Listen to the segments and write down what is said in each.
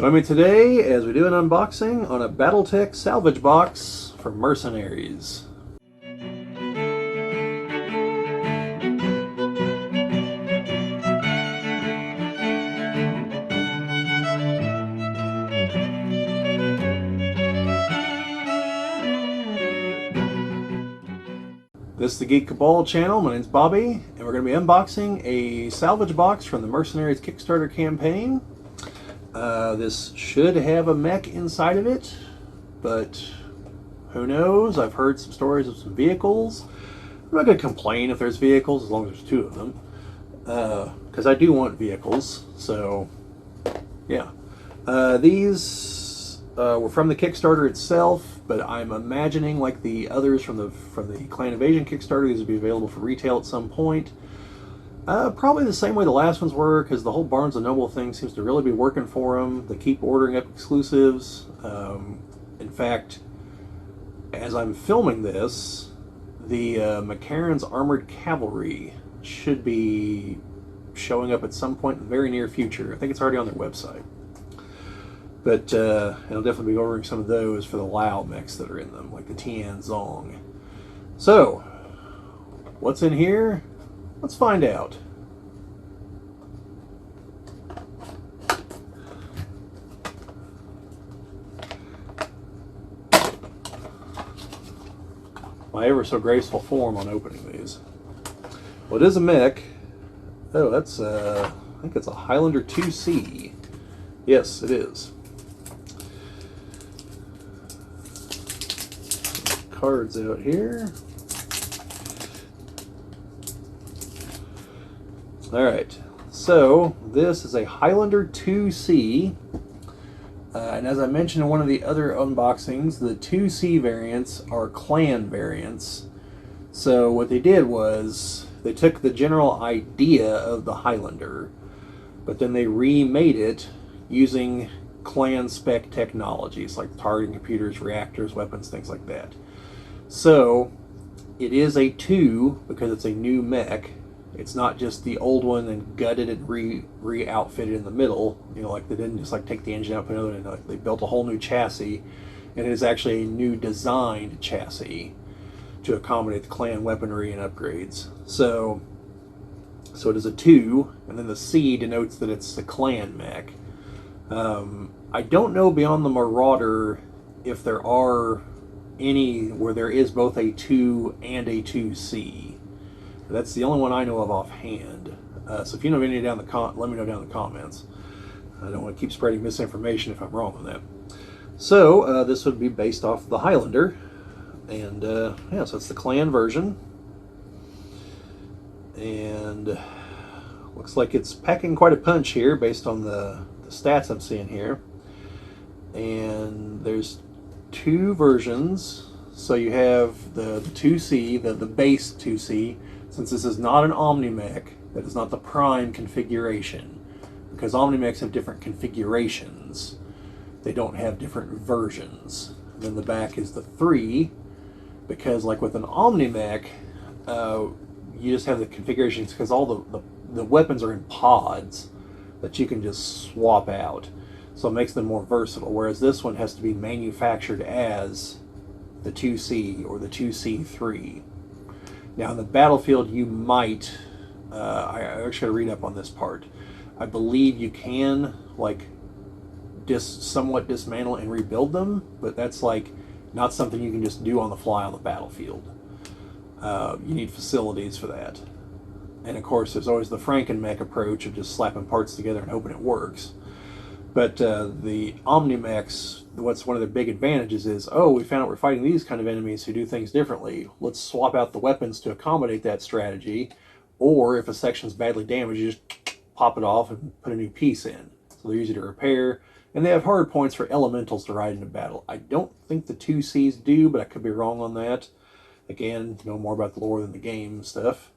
Join me today as we do an unboxing on a BattleTech Salvage Box for Mercenaries. This is the Geek Cabal channel. My name's Bobbie, and we're going to be unboxing a salvage box from the Mercenaries Kickstarter campaign. This should have a mech inside of it, but who knows? I've heard some stories of some vehicles. I'm not going to complain if there's vehicles, as long as there's two of them, because I do want vehicles. So, yeah. These were from the Kickstarter itself, but I'm imagining, like the others from the Clan Invasion Kickstarter, these will be available for retail at some point. Probably the same way the last ones were, because the whole Barnes & Noble thing seems to really be working for them. They keep ordering up exclusives. In fact, as I'm filming this, the McCarran's Armored Cavalry should be showing up at some point in the very near future. I think it's already on their website. But I'll definitely be ordering some of those for the Lao mechs that are in them, like the Tianzong. So, what's in here? Let's find out. My ever so graceful form on opening these. Well, it is a mech. Oh, that's I think it's a Highlander 2C. Yes, it is. Cards out here. Alright, so this is a Highlander 2C, and as I mentioned in one of the other unboxings, the 2C variants are clan variants. So what they did was, they took the general idea of the Highlander, but then they remade it using clan spec technologies, like targeting computers, reactors, weapons, things like that. So, it is a 2 because it's a new mech. It's not just the old one and gutted and re-outfitted in the middle. You know, like they didn't just like take the engine out and put another in. Like, they built a whole new chassis, and it is actually a new designed chassis to accommodate the clan weaponry and upgrades. So it is a 2, and then the C denotes that it's the clan mech. I don't know beyond the Marauder if there are any where there is both a 2 and a 2C. That's the only one I know of offhand. So if you know of any let me know down in the comments. I don't want to keep spreading misinformation if I'm wrong on that. So this would be based off the Highlander, and yeah, so it's the clan version, and looks like it's packing quite a punch here based on the stats I'm seeing here. And there's two versions. So you have the 2C, the base 2C. Since this is not an Omni-Mech, that is not the prime configuration, because Omni-Mechs have different configurations. They don't have different versions. And then the back is the 3, because like with an Omni-Mech, you just have the configurations because all the weapons are in pods that you can just swap out. So it makes them more versatile, whereas this one has to be manufactured as the 2C or the 2C3. Now in the battlefield you might, I actually got to read up on this part, I believe you can like somewhat dismantle and rebuild them, but that's like not something you can just do on the fly on the battlefield. You need facilities for that. And of course there's always the Franken-Mech approach of just slapping parts together and hoping it works. But the Omni-Mechs, what's one of their big advantages is, oh, we found out we're fighting these kind of enemies who do things differently. Let's swap out the weapons to accommodate that strategy. Or if a section's badly damaged, you just pop it off and put a new piece in. So they're easy to repair. And they have hard points for elementals to ride into battle. I don't think the 2Cs do, but I could be wrong on that. Again, know more about the lore than the game stuff.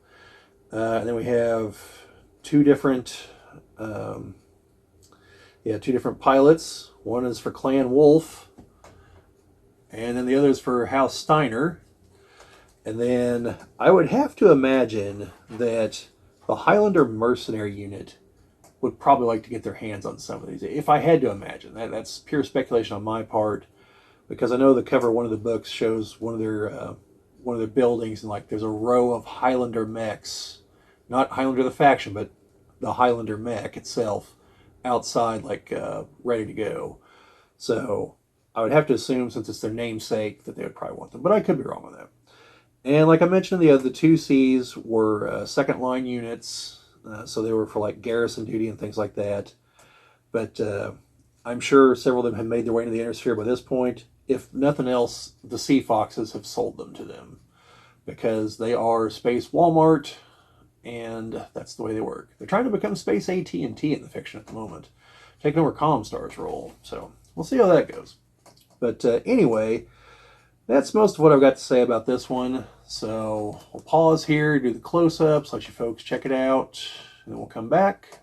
And then we have two different pilots. One is for Clan Wolf, and then the other is for House Steiner. And then I would have to imagine that the Highlander mercenary unit would probably like to get their hands on some of these. If I had to imagine, that's pure speculation on my part, because I know the cover of one of the books shows one of their buildings, and like there's a row of Highlander mechs, not Highlander the faction, but the Highlander mech itself outside, like ready to go. So I would have to assume, since it's their namesake, that they would probably want them, but I could be wrong on that. And like I mentioned, the other 2Cs were second line units, so they were for like garrison duty and things like that. But I'm sure several of them have made their way into the Inner Sphere by this point. If nothing else, the Sea Foxes have sold them to them, because they are Space Walmart, and that's the way they work. They're trying to become Space AT&T in the fiction at the moment, taking over Comstar's role. So we'll see how that goes. But anyway, that's most of what I've got to say about this one. So we'll pause here, do the close-ups, let you folks check it out, and then we'll come back.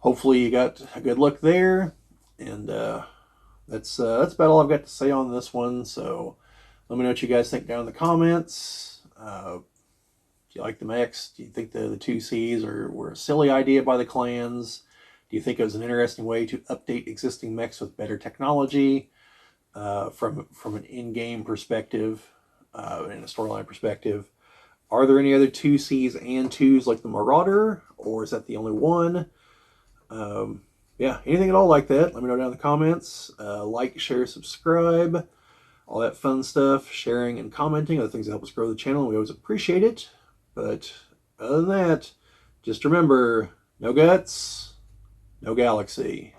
Hopefully you got a good look there, and that's about all I've got to say on this one. So let me know what you guys think down in the comments. Do you like the mechs? Do you think the 2Cs were a silly idea by the clans? Do you think it was an interesting way to update existing mechs with better technology from an in-game perspective and a storyline perspective? Are there any other 2Cs and 2s like the Marauder, or is that the only one? Yeah, anything at all like that, let me know down in the comments. Like, share, subscribe, all that fun stuff. Sharing and commenting are the things that help us grow the channel, and we always appreciate it. But other than that, just remember, no guts, no galaxy.